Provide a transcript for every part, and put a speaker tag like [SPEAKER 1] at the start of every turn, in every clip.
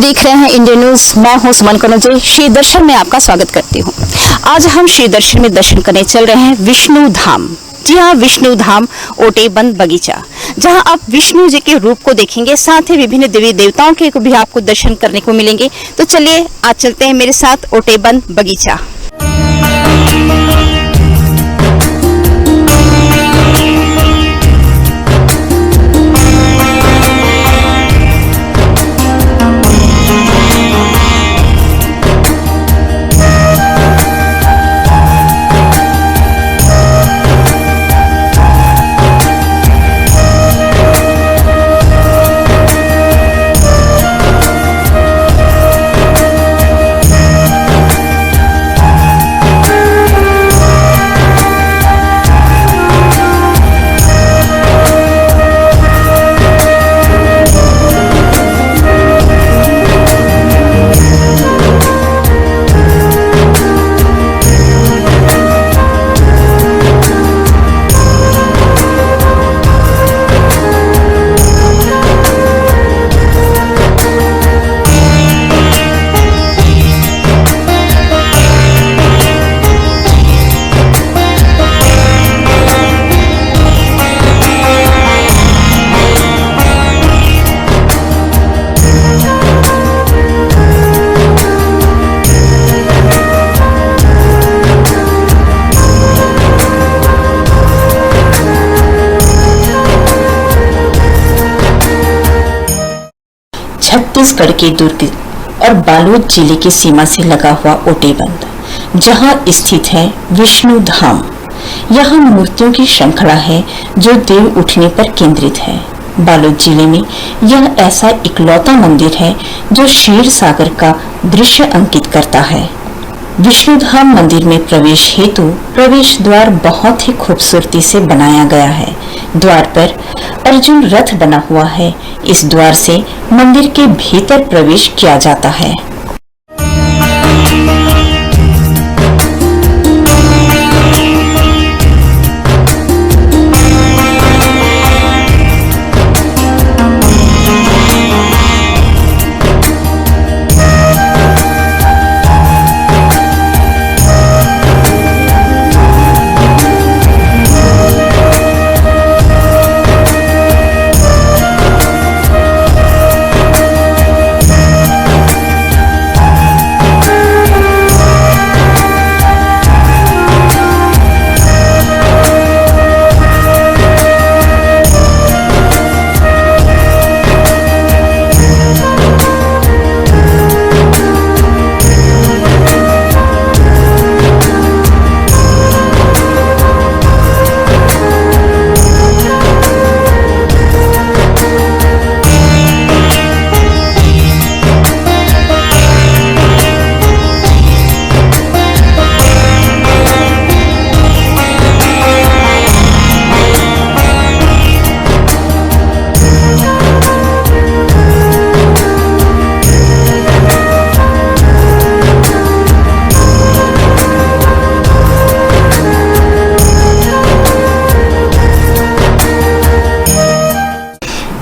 [SPEAKER 1] देख रहे हैं इंडियन न्यूज। मैं हूं सुमन कनौजे। श्री दर्शन में आपका स्वागत करती हूं। आज हम श्री दर्शन में दर्शन करने चल रहे हैं विष्णु धाम। जी हाँ, विष्णु धाम ओटेबंद बगीचा, जहां आप विष्णु जी के रूप को देखेंगे, साथ ही विभिन्न देवी देवताओं के भी आपको दर्शन करने को मिलेंगे। तो चलिए आज चलते हैं मेरे साथ ओटेबंद बगीचा।
[SPEAKER 2] छत्तीसगढ़ के दुर्ग और बालोद जिले की सीमा से लगा हुआ ओटेबंद, जहां स्थित है विष्णु धाम। यहाँ मूर्तियों की श्रृंखला है जो देव उठने पर केंद्रित है। बालोद जिले में यह ऐसा इकलौता मंदिर है जो क्षीर सागर का दृश्य अंकित करता है। विष्णु धाम मंदिर में प्रवेश हेतु प्रवेश द्वार बहुत ही खूबसूरती से बनाया गया है। द्वार पर अर्जुन रथ बना हुआ है। इस द्वार से मंदिर के भीतर प्रवेश किया जाता है।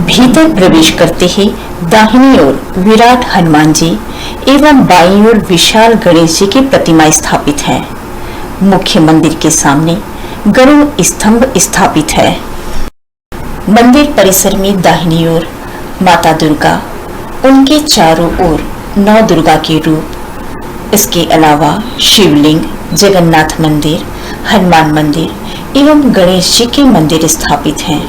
[SPEAKER 2] भीतर प्रवेश करते ही दाहिनी ओर विराट हनुमान जी एवं बाईं ओर विशाल गणेश जी की प्रतिमा स्थापित है। मुख्य मंदिर के सामने गरुड़ स्तंभ स्थापित है। मंदिर परिसर में दाहिनी ओर माता दुर्गा, उनके चारों ओर नौ दुर्गा के रूप, इसके अलावा शिवलिंग, जगन्नाथ मंदिर, हनुमान मंदिर एवं गणेश जी के मंदिर स्थापित हैं।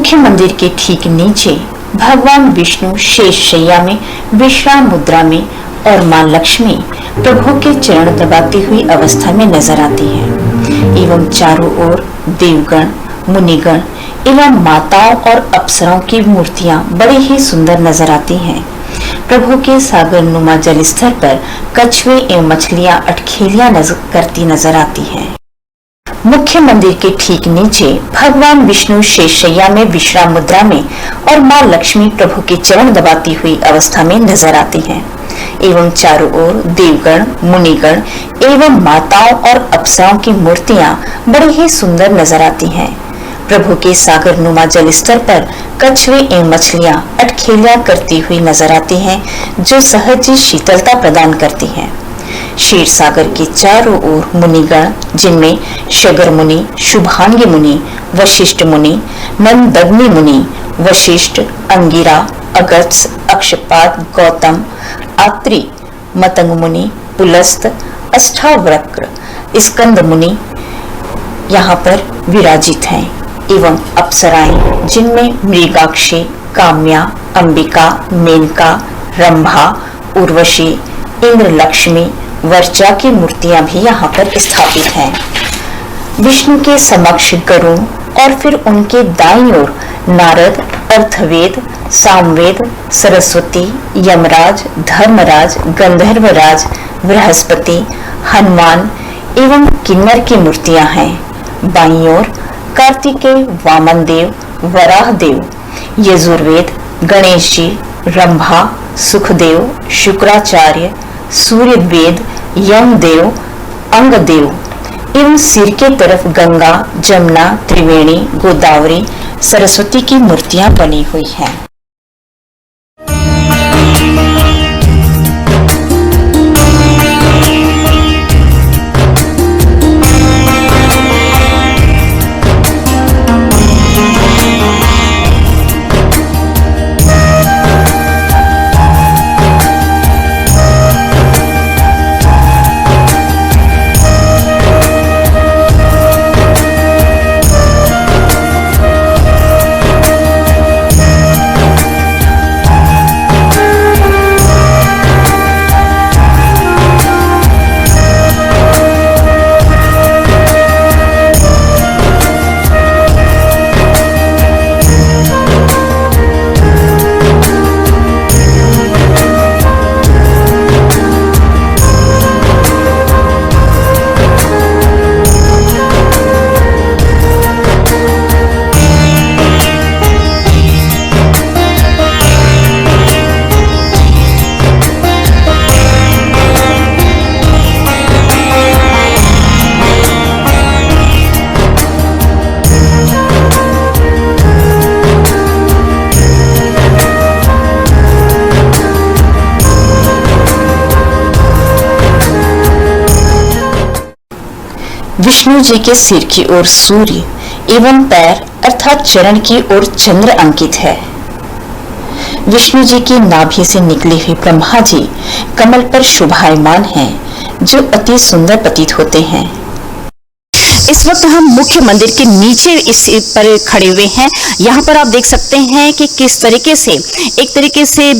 [SPEAKER 2] मुख्य मंदिर के ठीक नीचे भगवान विष्णु शेष शैया में विश्राम मुद्रा में और मां लक्ष्मी प्रभु के चरण दबाती हुई अवस्था में नजर आती है एवं चारों ओर देवगण, मुनिगण एवं माताओं और अप्सराओं की मूर्तियां बड़ी ही सुंदर नजर आती हैं। प्रभु के सागर नुमा जल स्तर पर कछुए एवं मछलियां अटखेलियां करती नजर आती हैं। मुख्य मंदिर के ठीक नीचे भगवान विष्णु शेषशैया में विश्राम मुद्रा में और मां लक्ष्मी प्रभु के चरण दबाती हुई अवस्था में नजर आती हैं एवं चारों ओर देवगण, मुनिगण एवं माताओं और अप्सराओं की मूर्तियां बड़ी ही सुंदर नजर आती हैं। प्रभु के सागर नुमा जल स्तर पर कछुए एवं मछलियां अटखेलियां करती हुई नजर आती हैं, जो सहज शीतलता प्रदान करती हैं। क्षीर सागर के चारों ओर मुनिगण, जिनमें शगर मुनि, शुभांगी मुनि, वशिष्ठ मुनि, नंदग्नि मुनि, वशिष्ठ, अंगिरा, अगस्त्य, अक्षपाद, गौतम, आत्री, मतंग मुनि, पुलस्त, अष्टावक्र, स्कंद मुनि यहाँ पर विराजित हैं एवं अप्सराएं, जिनमें मृगाक्षी, काम्या, अंबिका, मेनका, रंभा, उर्वशी, इंद्र लक्ष्मी, वर्चा की मूर्तियां भी यहाँ पर स्थापित हैं। विष्णु के समक्ष गरुड़ और फिर उनके दाईं ओर नारद, अर्थवेद, सामवेद, सरस्वती, यमराज, धर्मराज, गंधर्वराज, बृहस्पति, हनुमान एवं किन्नर की मूर्तियां हैं। बाईं ओर कार्तिकेय, वामन देव, वराह देव, यजुर्वेद, गणेश जी, रंभा, सुखदेव, शुक्राचार्य, सूर्य वेद, यमदेव, अंगदेव एवं सिर के तरफ गंगा, जमुना, त्रिवेणी, गोदावरी, सरस्वती की मूर्तियां बनी हुई हैं। विष्णु जी के सिर की ओर सूर्य एवं पैर अर्थात चरण की ओर चंद्र अंकित है। विष्णु जी की नाभि से निकली हुई ब्रह्मा जी कमल पर शोभायमान हैं, जो अति सुंदर प्रतीत होते हैं।
[SPEAKER 1] इस वक्त हम मुख्य मंदिर के नीचे इस पर खड़े हुए हैं। यहाँ पर आप देख सकते हैं कि किस तरीके से एक तरीके से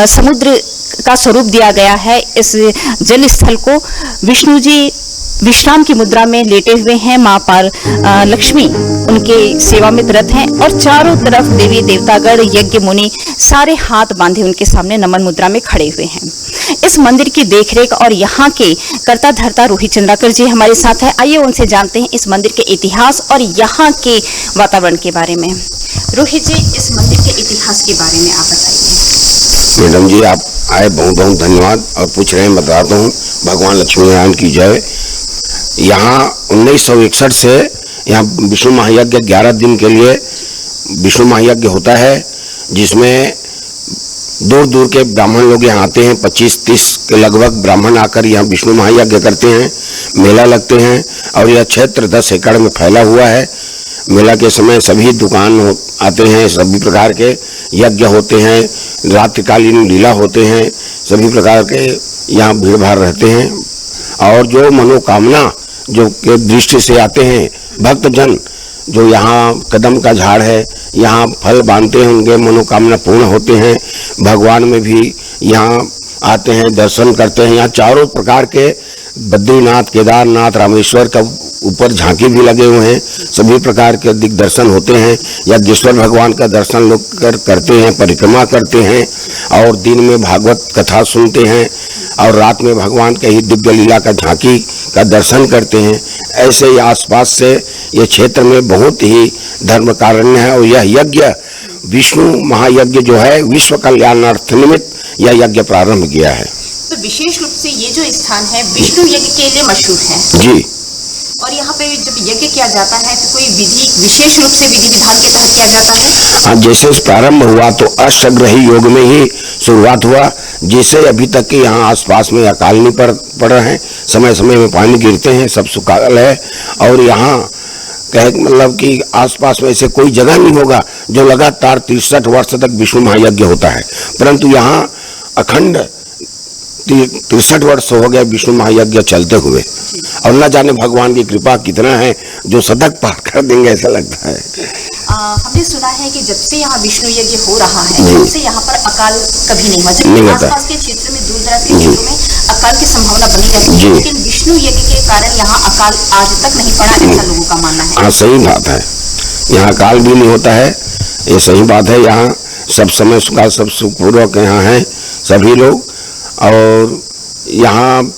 [SPEAKER 1] समुद्र का स्वरूप दिया गया है। इस जल स्थल को विष्णु जी विश्राम की मुद्रा में लेटे हुए हैं, मां पार लक्ष्मी उनके सेवा में रत हैं और चारों तरफ देवी देवतागण, यज्ञ मुनि सारे हाथ बांधे उनके सामने नमन मुद्रा में खड़े हुए हैं। इस मंदिर की देखरेख और यहाँ के कर्ता धर्ता रोहित चंद्राकर जी हमारे साथ है। आइए उनसे जानते हैं इस मंदिर के इतिहास और यहाँ के वातावरण के बारे में। रोहित जी, इस मंदिर के इतिहास के बारे में आप बताइए।
[SPEAKER 3] मैडम जी, आप आए बहुत बहुत धन्यवाद। और पूछ रहे हैं, बताता हूँ। भगवान लक्ष्मी नारायण की जय। यहाँ 1961 से यहाँ विष्णु महायज्ञ 11 दिन के लिए विष्णु महायज्ञ होता है, जिसमें दूर दूर के ब्राह्मण लोग यहाँ आते हैं। 25-30 के लगभग ब्राह्मण आकर यहाँ विष्णु महायज्ञ करते हैं। मेला लगते हैं और यह क्षेत्र 10 एकड़ में फैला हुआ है। मेला के समय सभी दुकान आते हैं, सभी प्रकार के यज्ञ होते हैं, रात्रिकालीन लीला होते हैं, सभी प्रकार के यहाँ भीड़ भाड़ रहते हैं। और जो मनोकामना जो के दृष्टि से आते हैं भक्तजन, जो यहाँ कदम का झाड़ है, यहाँ फल बांधते हैं, उनके मनोकामना पूर्ण होते हैं। भगवान में भी यहाँ आते हैं, दर्शन करते हैं। यहाँ चारों प्रकार के बद्रीनाथ, केदारनाथ, रामेश्वर का ऊपर झांकी भी लगे हुए हैं। सभी प्रकार के दिग्दर्शन होते हैं। यज्ञेश्वर भगवान का दर्शन लोग करते हैं, परिक्रमा करते हैं और दिन में भागवत कथा सुनते हैं और रात में भगवान के ही दिव्य लीला का झांकी का दर्शन करते हैं। ऐसे ही आसपास से ये क्षेत्र में बहुत ही धर्म कारण्य है और यह यज्ञ विष्णु महायज्ञ जो है विश्व कल्याणार्थ निमित्त यह यज्ञ प्रारंभ किया है।
[SPEAKER 1] तो विशेष रूप से ये जो स्थान है विष्णु यज्ञ के लिए मशहूर है
[SPEAKER 3] जी।
[SPEAKER 1] और यहाँ पे जब यज्ञ किया जाता है तो कोई विधि विशेष रूप से विधि विधान के तहत किया जाता है?
[SPEAKER 3] हाँ, जैसे प्रारंभ हुआ तो अष्टग्रही योग में ही शुरुआत हुआ। जैसे अभी तक के यहाँ आसपास में अकाल नहीं पड़ रहे हैं, समय समय में पानी गिरते हैं, सब सुखाल है और यहाँ कहे मतलब कि आसपास में ऐसे कोई जगह नहीं होगा जो लगातार 63 वर्ष तक विष्णु महायज्ञ होता है। परंतु यहाँ अखंड 63 वर्ष हो गया विष्णु महायज्ञ चलते हुए और न जाने भगवान की कृपा कितना है जो शतक पार कर देंगे ऐसा लगता है।
[SPEAKER 1] हमने सुना है कि जब से यहाँ विष्णु यज्ञ हो रहा है तब से यहाँ पर अकाल कभी नहीं हुआ, जबकि आसपास के क्षेत्र में दूर दराज के क्षेत्रों में अकाल की संभावना बनी रहती है, लेकिन विष्णु यज्ञ के कारण यहाँ अकाल आज तक नहीं पड़ा, ऐसा लोगों का मानना है।
[SPEAKER 3] हाँ, सही बात है। यहाँ अकाल भी नहीं होता है, ये सही बात है। यहाँ सब समय सुखा, सब सुखपूर्वक यहाँ है सभी लोग और यहाँ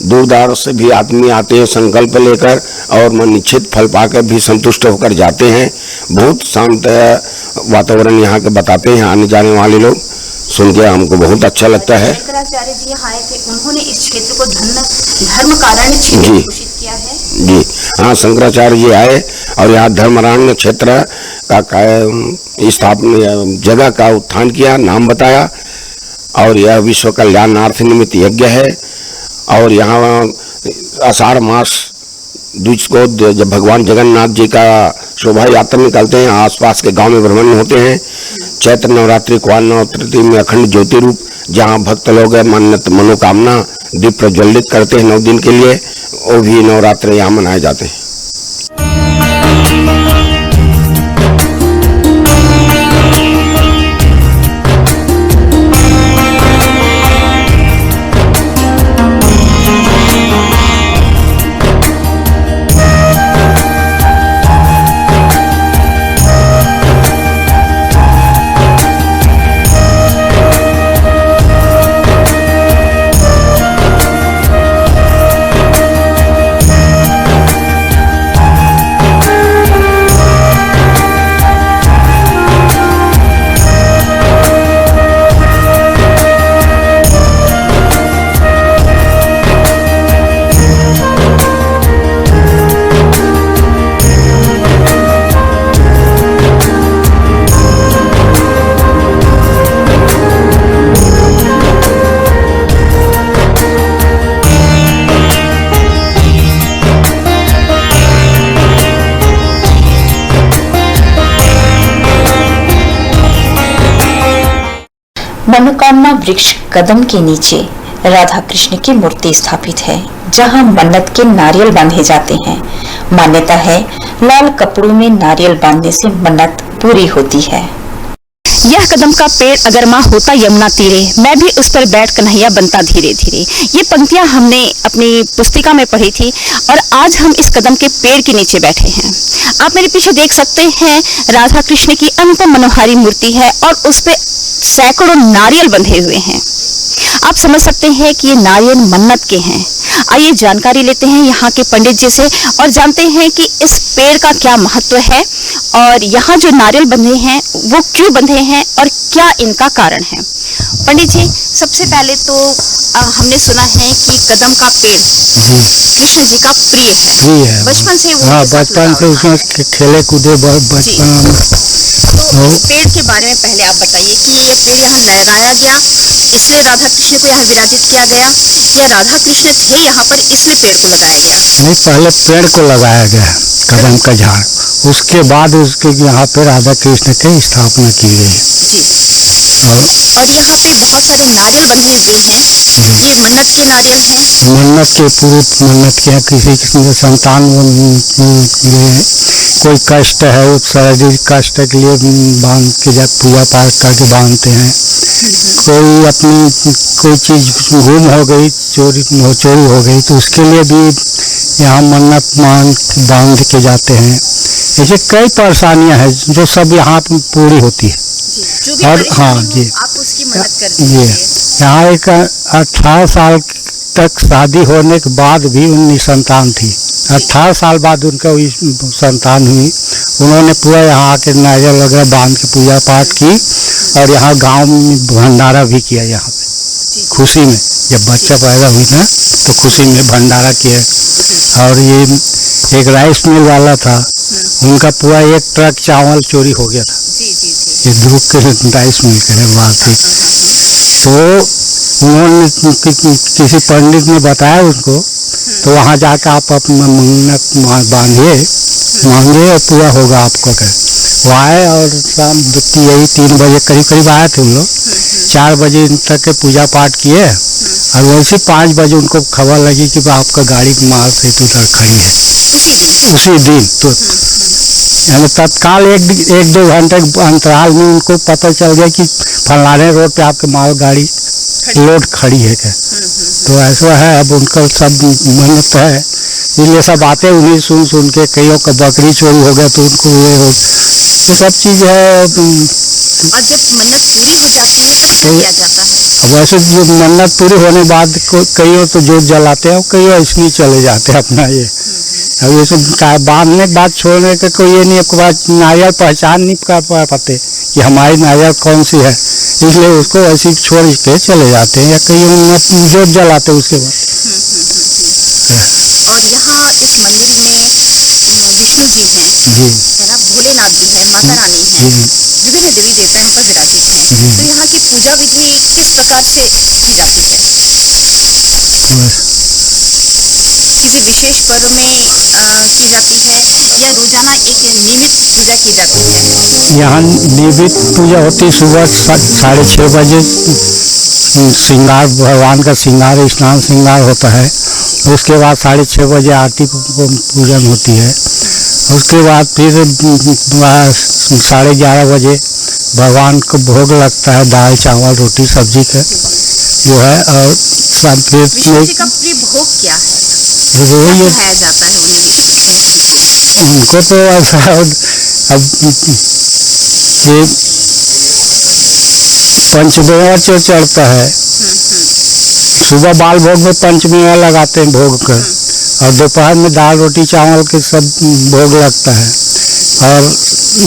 [SPEAKER 3] दूर दराज से भी आदमी आते हैं संकल्प लेकर और मन निश्चित फल पाकर भी संतुष्ट होकर जाते हैं। बहुत शांत वातावरण यहाँ के बताते हैं आने जाने वाले लोग, सुन के हमको बहुत अच्छा लगता है।
[SPEAKER 1] शंकराचार्य जी यहाँ आए थे, उन्होंने इस क्षेत्र को धर्म कारण्य क्षेत्र घोषित किया है।
[SPEAKER 3] जी हाँ, शंकराचार्य जी आए और यहाँ धर्मराण्य क्षेत्र का स्थापना जगह का उत्थान किया, नाम बताया और यह विश्व कल्याणार्थ निमित्त यज्ञ है। और यहाँ आषाढ़ मास द्विज को जब भगवान जगन्नाथ जी का शोभा यात्रा निकलते हैं, आसपास के गांव में भ्रमण होते हैं। चैत्र नवरात्रि कुआर नवरात्रि में अखंड ज्योति रूप जहाँ भक्त लोग मन्नत मनोकामना दीप प्रज्वलित करते हैं 9 दिन के लिए, वो भी नवरात्रि यहाँ मनाए जाते हैं।
[SPEAKER 2] मनोकामना वृक्ष कदम के नीचे राधा कृष्ण की मूर्ति स्थापित है, जहां मन्नत के नारियल बांधे जाते हैं। मान्यता है लाल कपड़ों में नारियल बांधने से मन्नत पूरी होती है।
[SPEAKER 1] यह कदम का पेड़ अगर माँ होता यमुना तीरे, मैं भी उस पर बैठ कन्हैया बनता धीरे धीरे। ये पंक्तियां हमने अपनी पुस्तिका में पढ़ी थी और आज हम इस कदम के पेड़ के नीचे बैठे हैं। आप मेरे पीछे देख सकते हैं राधा कृष्ण की अनुपम मनोहारी मूर्ति है और उस पे सैकड़ों नारियल बंधे हुए हैं। आप समझ सकते हैं कि ये नारियल मन्नत के हैं। आइए जानकारी लेते हैं यहाँ के पंडित जी से और जानते हैं कि इस पेड़ का क्या महत्व है और यहाँ जो नारियल बंधे हैं वो क्यों बंधे हैं और क्या इनका कारण है। पंडित जी, सबसे पहले तो हमने सुना है कि कदम का पेड़ कृष्ण जी का प्रिय है, बचपन से वो
[SPEAKER 4] बचपन से उसमें खेले कूदे बचपन में।
[SPEAKER 1] तो इस पेड़ के बारे में पहले आप बताइए कि ये पेड़ यहाँ लगाया गया इसलिए राधा कृष्ण को यहाँ विराजित किया गया या राधा कृष्ण थे यहाँ पर इसलिए पेड़ को लगाया गया?
[SPEAKER 4] नहीं, पहले पेड़ को लगाया गया कदम का झाड़, उसके बाद उसके यहाँ पे राधा कृष्ण की स्थापना की गई।
[SPEAKER 1] जी। और यहाँ पे बहुत सारे नारियल बंधे हुए हैं, ये मन्नत के नारियल हैं?
[SPEAKER 4] मन्नत के पूरे मन्नत के किसी किस्म के संतान कोई कष्ट है उस शारीरिक कष्ट के लिए बांध के जब पूजा पाठ करके बांधते हैं। कोई अपनी कोई चीज गुम हो गई, चोरी हो गई, तो उसके लिए भी यहाँ मन्नत बांध के जाते हैं। ऐसे कई परेशानियां हैं जो सब यहाँ पूरी होती है। और हाँ जी,
[SPEAKER 1] आप उसकी मदद कर
[SPEAKER 4] जी यहाँ एक 18 साल तक शादी होने के बाद भी उनकी संतान थी। 18 साल बाद उनका संतान हुई। उन्होंने पूरा यहाँ आके नारियल वगैरह बांध के पूजा पाठ की और यहाँ गांव में भंडारा भी किया। यहाँ पे खुशी में जब बच्चा पैदा हुई ना तो खुशी में भंडारा किया। और ये एक राइस मिल वाला था, उनका पूरा 1 ट्रक चावल चोरी हो गया था। ये दुर्ग के राइस मिल के बात थी। तो उन्होंने किसी पंडित ने बताया उनको, तो वहाँ जाकर आप अपना मन्नत मांगे और पूरा होगा आपको। क्या वो आए और शाम यही 3 बजे करीब आए थे उन लोग। 4 बजे तक के पूजा पाठ किए और वैसे 5 बजे उनको खबर लगी कि आपका गाड़ी माल से उधर खड़ी है। उसी दिन तो तत्काल 1-2 घंटे के अंतराल में उनको पता चल गया कि फलाने रोड पे आपके माल गाड़ी लोड खड़ी है। क्या तो ऐसा है। अब उनका सब मन्नत है, इसलिए सब आते उन्हें सुन के। कईयों का बकरी चोरी हो गया तो उनको ये सब चीज है।
[SPEAKER 1] और जब मन्नत पूरी हो जाती है तो क्या किया जाता है?
[SPEAKER 4] वैसे जो मन्नत पूरी होने बाद कईयों तो जोत जलाते हैं और कईयों ऐसे ही चले जाते हैं अपना। ये अब ये सब बांधने के बाद छोड़ने का कोई ये नहीं। आपके बाद नारियल पहचान नहीं कर पाते कि हमारी नारियल कौन सी है, इसलिए उसको ऐसे छोड़ के चले जाते हैं या कहीं जोत जलाते हैं उसके बाद।
[SPEAKER 1] और यहाँ इस मंदिर में विष्णु जी हैं,
[SPEAKER 4] जी
[SPEAKER 1] है ना, भोलेनाथ भी है, माता रानी है,
[SPEAKER 4] जी
[SPEAKER 1] विभिन्न देवी देवता यहाँ पर विराजित हैं। तो यहाँ की पूजा विधि किस प्रकार से की जाती है? किसी विशेष पर्व में की जाती है या रोजाना एक नियमित पूजा की जाती है?
[SPEAKER 4] यहाँ नियमित पूजा होती। सुबह 6:30 बजे श्रृंगार, भगवान का श्रृंगार, स्नान श्रृंगार होता है। उसके बाद 6:30 बजे आरती को पूजन होती है। उसके बाद फिर 11:30 बजे भगवान को भोग लगता है, दाल चावल रोटी सब्जी का जो है। और सब फिर
[SPEAKER 1] विष्णु जी का प्रिय भोग क्या है?
[SPEAKER 4] वही
[SPEAKER 1] खाया जाता है
[SPEAKER 4] उनको तो ऐसा। अब ये पंचमेवा जो चढ़ता है, सुबह बाल भोग में पंचमेवा लगाते हैं भोग कर, और दोपहर में दाल रोटी चावल के सब भोग लगता है। और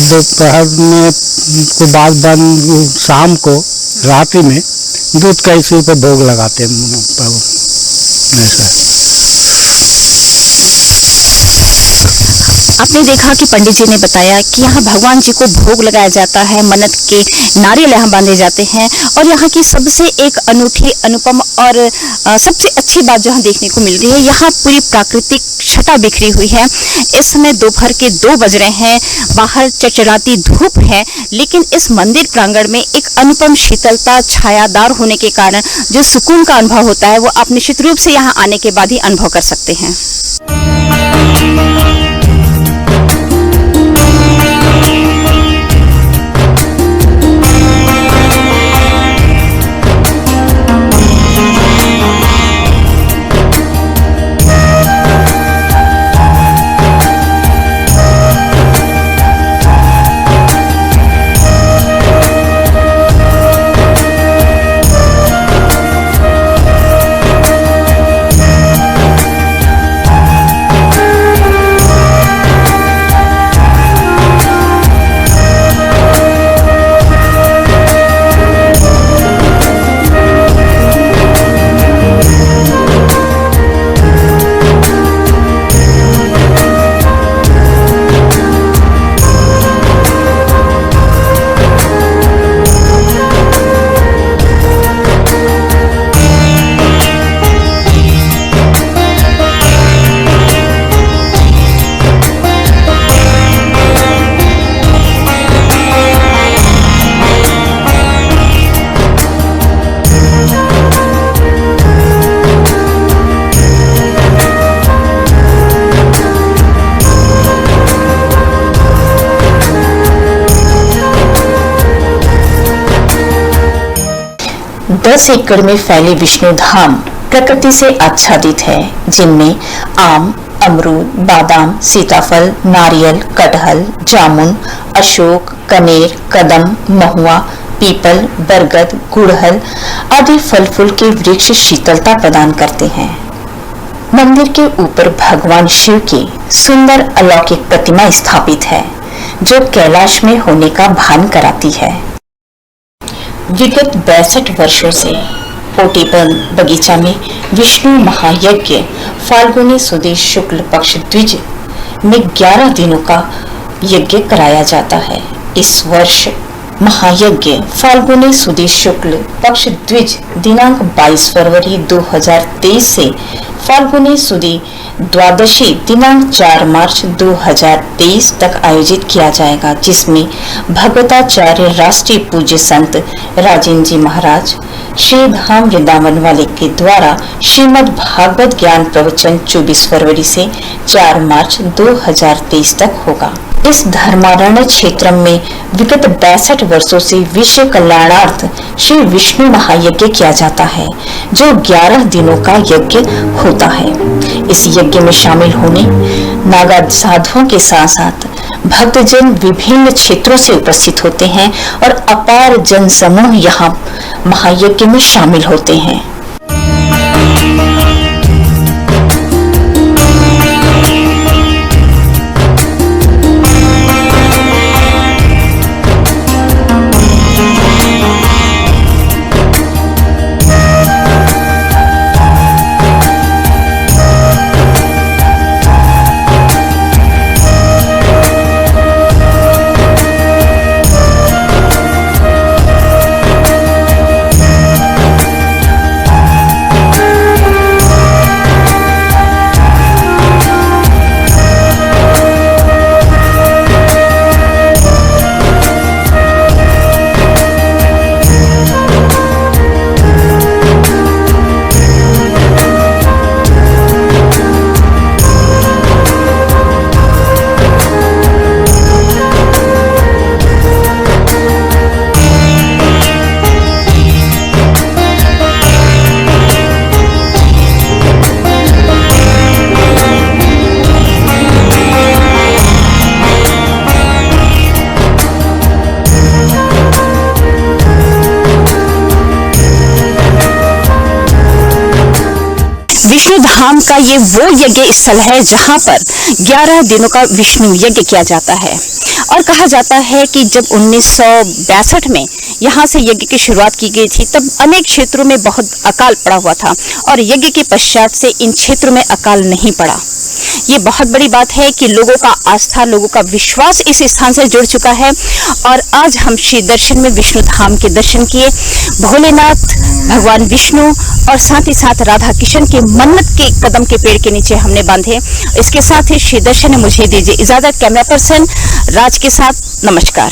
[SPEAKER 4] दोपहर में के बाद बंद शाम को रात्रि में दूध का इसी पर भोग लगाते हैं प्रभु। ऐसा
[SPEAKER 1] आपने देखा कि पंडित जी ने बताया कि यहाँ भगवान जी को भोग लगाया जाता है, मन्नत के नारियल यहाँ बांधे जाते हैं। और यहाँ की सबसे एक अनूठी, अनुपम और सबसे अच्छी बात जो यहाँ देखने को मिल रही है, यहाँ पूरी प्राकृतिक छटा बिखरी हुई है। इस समय दोपहर के 2 बज रहे हैं, बाहर चचराती धूप है, लेकिन इस मंदिर प्रांगण में एक अनुपम शीतलता, छायादार होने के कारण जो सुकून का अनुभव होता है वो आप निश्चित रूप से यहाँ आने के बाद ही अनुभव कर सकते हैं।
[SPEAKER 2] 10 एकड़ में फैले विष्णु धाम प्रकृति से आच्छादित है, जिनमें आम, अमरूद, बादाम, सीताफल, नारियल, कटहल, जामुन, अशोक, कनेर, कदम, महुआ, पीपल, बरगद, गुड़हल आदि फल फूल के वृक्ष शीतलता प्रदान करते हैं। मंदिर के ऊपर भगवान शिव की सुंदर अलौकिक प्रतिमा स्थापित है, जो कैलाश में होने का भान कराती है। विगत 62 वर्षों से ओटेबंद बगीचा में विष्णु महायज्ञ फाल्गुनी सुदी शुक्ल पक्ष द्विज में 11 दिनों का यज्ञ कराया जाता है। इस वर्ष महायज्ञ फाल्गुनी सुदी शुक्ल पक्ष द्विज दिनांक 22 फरवरी 2023 से फाल्गुनी सुदी द्वादशी दिनांक 4 मार्च 2023 तक आयोजित किया जाएगा, जिसमें भगवताचार्य राष्ट्रीय पूज्य संत राजेंद्र जी महाराज श्री धाम वृंदावन वाले के द्वारा श्रीमद् भागवत ज्ञान प्रवचन 24 फरवरी से 4 मार्च 2023 तक होगा। इस धर्मारण्य क्षेत्र में विगत 62 वर्षों से विश्व कल्याणार्थ श्री विष्णु महायज्ञ किया जाता है, जो 11 दिनों का यज्ञ होता है। इस यज्ञ में शामिल होने नागा साधुओं के साथ साथ भक्तजन विभिन्न क्षेत्रों से उपस्थित होते हैं और अपार जन समूह यहाँ महायज्ञ में शामिल होते हैं।
[SPEAKER 1] विष्णु धाम का ये वो यज्ञ स्थल है जहाँ पर 11 दिनों का विष्णु यज्ञ किया जाता है। और कहा जाता है कि जब 1962 में यहाँ से यज्ञ की शुरुआत की गई थी, तब अनेक क्षेत्रों में बहुत अकाल पड़ा हुआ था और यज्ञ के पश्चात से इन क्षेत्रों में अकाल नहीं पड़ा। ये बहुत बड़ी बात है कि लोगों का आस्था, लोगों का विश्वास इस स्थान से जुड़ चुका है। और आज हम श्री दर्शन में विष्णु धाम के दर्शन किए। भोलेनाथ, भगवान विष्णु और साथ ही साथ राधा कृष्ण के मन्नत के कदम के पेड़ के नीचे हमने बांधे। इसके साथ ही श्री दर्शन ने मुझे दीजिए इजाजत। कैमरा पर्सन राज के साथ नमस्कार।